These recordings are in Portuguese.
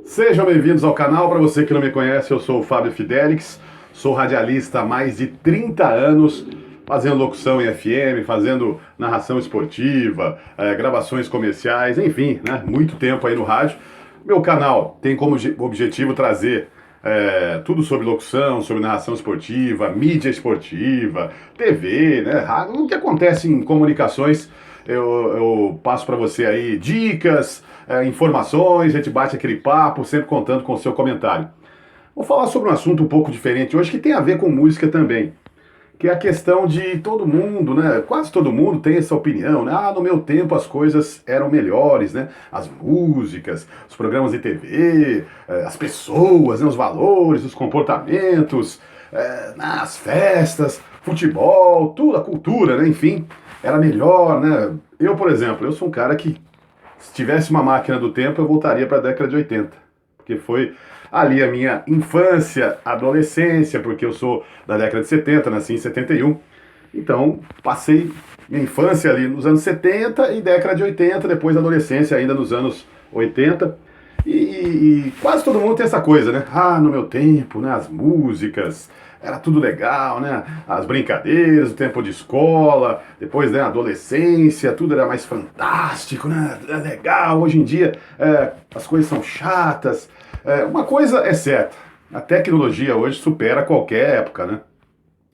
Sejam bem-vindos ao canal. Para você que não me conhece, eu sou o Fábio Fidelix, sou radialista há mais de 30 anos, fazendo locução em FM, fazendo narração esportiva, gravações comerciais, enfim, né, muito tempo aí no rádio. Meu canal tem como objetivo trazer tudo sobre locução, sobre narração esportiva, mídia esportiva, TV, né, rádio, o que acontece em comunicações. Eu passo para você aí dicas, informações, a gente bate aquele papo, sempre contando com o seu comentário. Vou falar sobre um assunto um pouco diferente hoje, que tem a ver com música também, que é a questão de todo mundo, né? Quase todo mundo tem essa opinião, né? Ah, no meu tempo as coisas eram melhores, né? As músicas, os programas de TV, as pessoas, né? Os valores, os comportamentos, as festas, futebol, tudo, a cultura, né? Enfim, era melhor, né? Eu, por exemplo, eu sou um cara que, se tivesse uma máquina do tempo, eu voltaria para a década de 80, porque foi ali a minha infância, adolescência, porque eu sou da década de 70, nasci em 71. Então, passei minha infância ali nos anos 70 e década de 80, depois adolescência ainda nos anos 80. E quase todo mundo tem essa coisa, né? Ah, no meu tempo, né? As músicas, era tudo legal, né? As brincadeiras, o tempo de escola, depois, né, a adolescência, tudo era mais fantástico, né? É legal. Hoje em dia, as coisas são chatas. Uma coisa é certa, a tecnologia hoje supera qualquer época, né?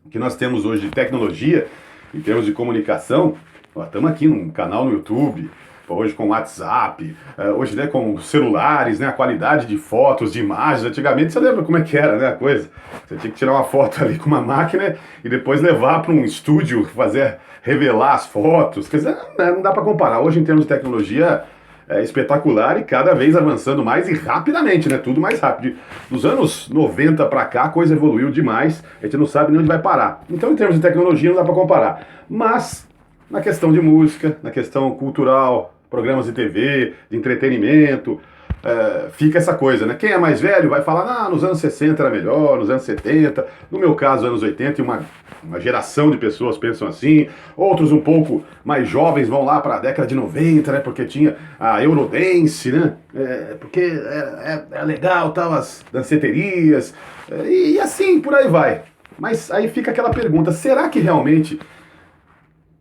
O que nós temos hoje de tecnologia, em termos de comunicação, nós estamos aqui num canal no YouTube, hoje com WhatsApp, hoje, né, com celulares, né, a qualidade de fotos, de imagens. Antigamente você lembra como é que era, né, a coisa? Você tinha que tirar uma foto ali com uma máquina e depois levar para um estúdio, revelar as fotos. Quer dizer, não dá para comparar. Hoje, em termos de tecnologia, é espetacular e cada vez avançando mais e rapidamente, né? Tudo mais rápido. Dos anos 90 para cá, a coisa evoluiu demais, a gente não sabe nem onde vai parar. Então, em termos de tecnologia, não dá para comparar. Mas, na questão de música, na questão cultural, programas de TV, de entretenimento, fica essa coisa, né? Quem é mais velho vai falar, nos anos 60 era melhor, nos anos 70, no meu caso, anos 80, e uma geração de pessoas pensam assim, outros um pouco mais jovens vão lá para a década de 90, né? Porque tinha a Eurodance, né? Porque é legal, tal, as danceterias, e assim, por aí vai. Mas aí fica aquela pergunta, será que realmente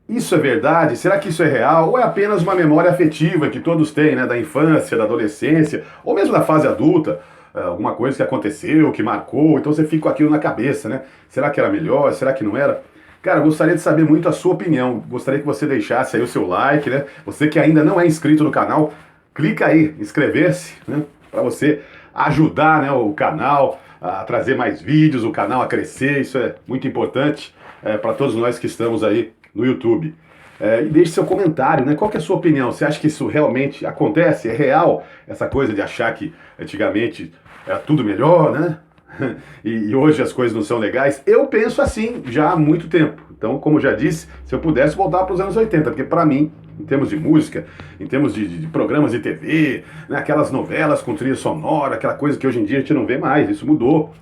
isso é verdade? Será que isso é real? Ou é apenas uma memória afetiva que todos têm, né? Da infância, da adolescência, ou mesmo da fase adulta? Alguma coisa que aconteceu, que marcou, então você fica com aquilo na cabeça, né? Será que era melhor? Será que não era? Cara, eu gostaria de saber muito a sua opinião. Gostaria que você deixasse aí o seu like, né? Você que ainda não é inscrito no canal, clica aí, inscrever-se, né? Para você ajudar, né, o canal a trazer mais vídeos, o canal a crescer. Isso é muito importante para todos nós que estamos aí no YouTube. E deixe seu comentário, né? Qual que é a sua opinião? Você acha que isso realmente acontece? É real essa coisa de achar que antigamente era tudo melhor, né? E hoje as coisas não são legais? Eu penso assim já há muito tempo. Então, como já disse, se eu pudesse voltar para os anos 80, porque para mim, em termos de música, em termos de programas de TV, né, aquelas novelas com trilha sonora, aquela coisa que hoje em dia a gente não vê mais, isso mudou.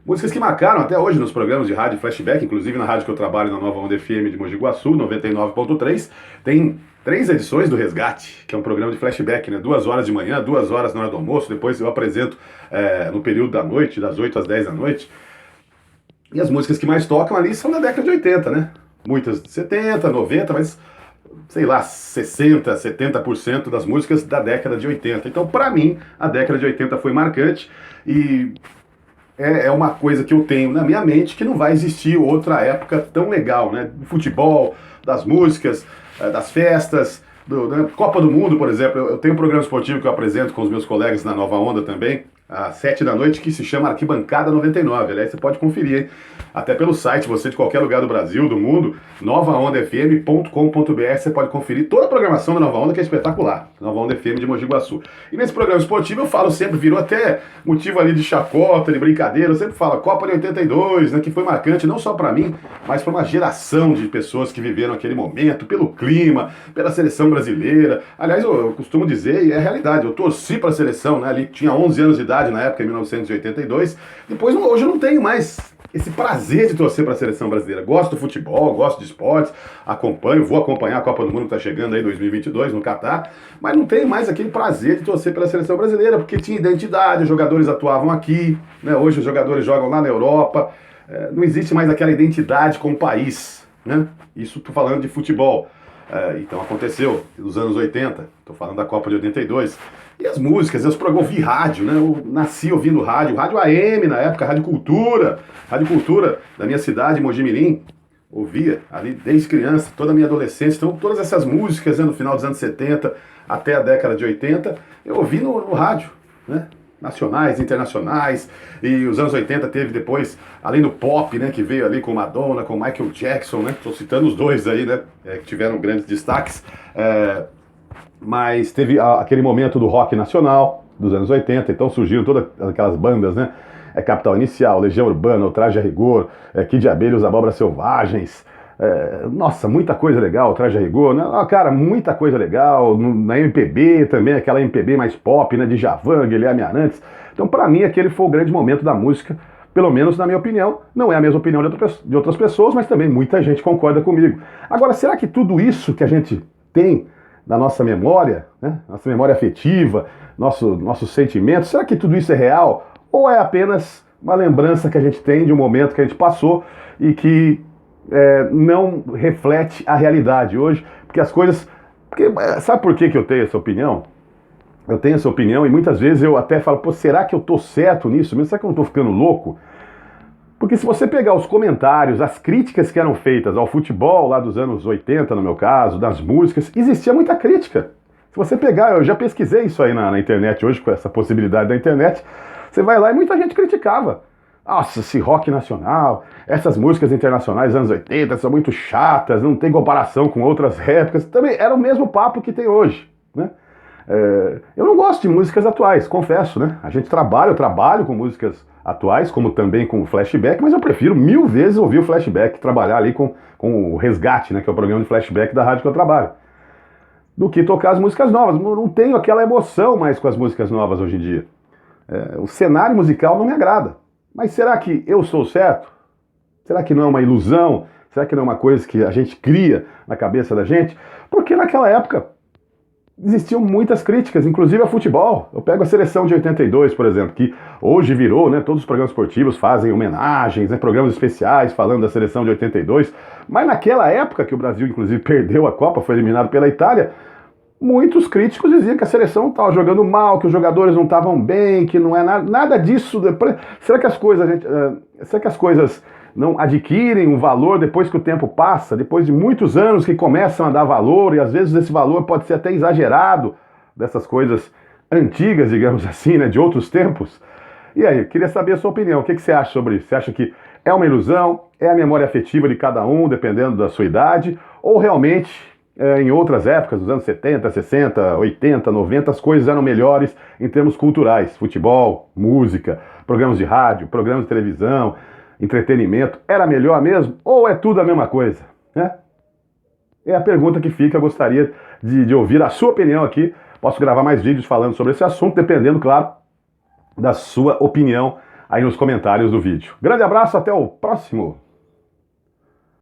Músicas que marcaram até hoje nos programas de rádio flashback, inclusive na rádio que eu trabalho, na Nova Onda FM de Mogi Guaçu, 99.3, tem 3 edições do Resgate, que é um programa de flashback, né? 2 horas de manhã, 2 horas na hora do almoço, depois eu apresento no período da noite, das 8 às 10 da noite. E as músicas que mais tocam ali são da década de 80, né? Muitas de 70, 90, mas sei lá, 60, 70% das músicas da década de 80. Então, pra mim, a década de 80 foi marcante e é uma coisa que eu tenho na minha mente que não vai existir outra época tão legal, né? Do futebol, das músicas, das festas, da Copa do Mundo, por exemplo. Eu tenho um programa esportivo que eu apresento com os meus colegas na Nova Onda também, às 7 da noite, que se chama Arquibancada 99. Aliás, você pode conferir, hein? Até pelo site, você de qualquer lugar do Brasil, do mundo, novaondafm.com.br, você pode conferir toda a programação da Nova Onda, que é espetacular. Nova Onda FM de Mogi Guaçu. E nesse programa esportivo eu falo sempre, virou até motivo ali de chacota, de brincadeira, eu sempre falo Copa de 82, né, que foi marcante não só pra mim, mas pra uma geração de pessoas que viveram aquele momento, pelo clima, pela seleção brasileira. Aliás, eu costumo dizer, e é a realidade, eu torci pra seleção, né, ali tinha 11 anos de idade, idade na época, em 1982. Depois, hoje eu não tenho mais esse prazer de torcer para a seleção brasileira. Gosto do futebol, gosto de esportes, acompanho, vou acompanhar a Copa do Mundo que está chegando aí em 2022 no Catar, mas não tenho mais aquele prazer de torcer pela seleção brasileira, porque tinha identidade, os jogadores atuavam aqui, né? Hoje os jogadores jogam lá na Europa, não existe mais aquela identidade com o país, né? Isso estou falando de futebol. Então aconteceu nos anos 80, estou falando da Copa de 82. E as músicas, eu ouvi rádio, né? Eu nasci ouvindo rádio AM na época, Rádio Cultura da minha cidade, Mogi-mirim. Ouvia ali desde criança, toda a minha adolescência. Então todas essas músicas, né, no final dos anos 70 até a década de 80, eu ouvi no rádio, né? Nacionais, internacionais, e os anos 80 teve depois, além do pop, né, que veio ali com Madonna, com Michael Jackson, né, estou citando os dois aí, né, que tiveram grandes destaques, mas teve aquele momento do rock nacional dos anos 80, então surgiram todas aquelas bandas, né, Capital Inicial, Legião Urbana, O Traje a Rigor, Kid de Abelha e os Abóboras Selvagens. Nossa, muita coisa legal, Traje a Rigor, né? Cara, muita coisa legal, na MPB também, aquela MPB mais pop, né, de Djavan, Guilherme Arantes. Então, pra mim, aquele foi o grande momento da música, pelo menos na minha opinião. Não é a mesma opinião de outras pessoas, mas também muita gente concorda comigo. Agora, será que tudo isso que a gente tem na nossa memória, né, nossa memória afetiva, nossos sentimentos, será que tudo isso é real? Ou é apenas uma lembrança que a gente tem de um momento que a gente passou e que não reflete a realidade hoje, porque as coisas... sabe por que eu tenho essa opinião? Eu tenho essa opinião e muitas vezes eu até falo, pô, será que eu tô certo nisso mesmo? Será que eu não tô ficando louco? Porque se você pegar os comentários, as críticas que eram feitas ao futebol lá dos anos 80, no meu caso, das músicas, existia muita crítica. Se você pegar, eu já pesquisei isso aí na internet hoje, com essa possibilidade da internet, você vai lá e muita gente criticava. Nossa, esse rock nacional, essas músicas internacionais dos anos 80 são muito chatas, não tem comparação com outras épocas. Também era o mesmo papo que tem hoje, né? Eu não gosto de músicas atuais, confesso, né? Eu trabalho com músicas atuais, como também com flashback, mas eu prefiro 1000 vezes ouvir o flashback, trabalhar ali com o Resgate, né, que é o programa de flashback da rádio que eu trabalho, do que tocar as músicas novas. Eu não tenho aquela emoção mais com as músicas novas hoje em dia. O cenário musical não me agrada. Mas será que eu sou certo? Será que não é uma ilusão? Será que não é uma coisa que a gente cria na cabeça da gente? Porque naquela época existiam muitas críticas, inclusive a futebol. Eu pego a seleção de 82, por exemplo, que hoje virou, né, todos os programas esportivos fazem homenagens, né, programas especiais falando da seleção de 82. Mas naquela época que o Brasil, inclusive, perdeu a Copa, foi eliminado pela Itália, muitos críticos diziam que a seleção estava jogando mal, que os jogadores não estavam bem, que não é nada disso. Será que as coisas não adquirem um valor depois que o tempo passa, depois de muitos anos que começam a dar valor, e às vezes esse valor pode ser até exagerado, dessas coisas antigas, digamos assim, né, de outros tempos? E aí, eu queria saber a sua opinião. O que você acha sobre isso? Você acha que é uma ilusão? É a memória afetiva de cada um, dependendo da sua idade? Ou realmente... em outras épocas, nos anos 70, 60, 80, 90, as coisas eram melhores em termos culturais. Futebol, música, programas de rádio, programas de televisão, entretenimento. Era melhor mesmo? Ou é tudo a mesma coisa? Né? É a pergunta que fica. Eu gostaria de ouvir a sua opinião aqui. Posso gravar mais vídeos falando sobre esse assunto, dependendo, claro, da sua opinião aí nos comentários do vídeo. Grande abraço, até o próximo!